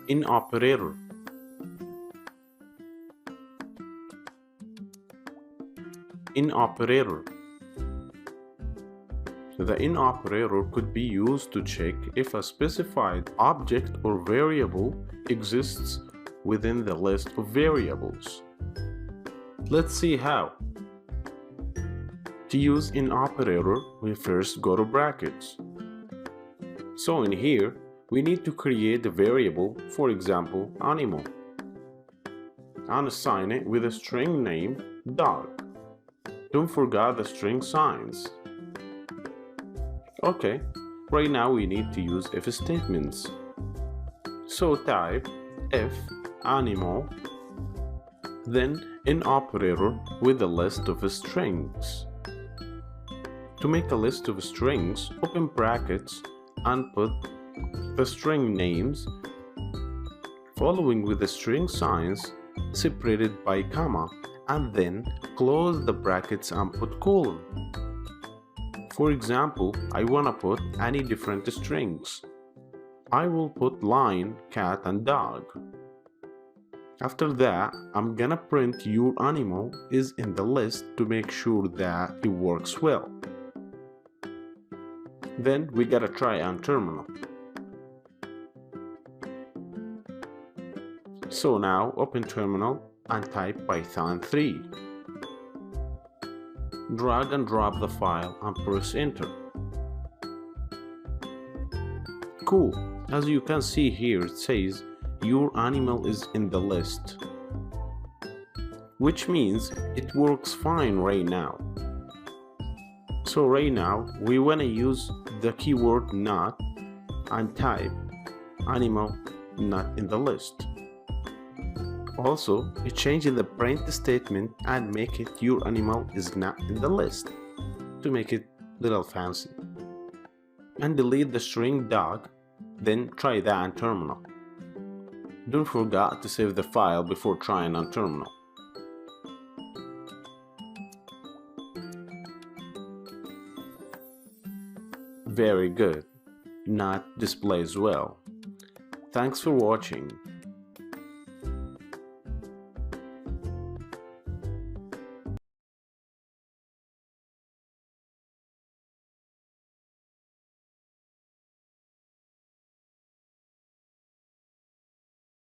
In operator. In operator. The in operator could be used to check if a specified object or variable exists within the list of variables. Let's see how. To use in operator, we first go to brackets. So in here, we need to create a variable, for example, animal, and assign it with a string name dog. Don't forget the string signs. Okay, right now we need to use if statements. So type if animal, then in operator with a list of strings. To make a list of strings, open brackets and put the string names following with the string signs separated by comma, and then close the brackets and put colon. For example, I wanna put any different strings. I will put lion, cat and dog. After that, I'm gonna print your animal is in the list to make sure that it works well. Then we gotta try on terminal. So now open terminal and type Python 3. Drag and drop the file and press enter. Cool, as you can see here it says your animal is in the list, which means it works fine right now. So right now we want to use the keyword not and type animal not in the list. Also, you change in the print statement and make it your animal is not in the list to make it little fancy. And delete the string dog, then try that on terminal. Don't forget to save the file before trying on terminal. Very good. Not displays well. Thanks for watching.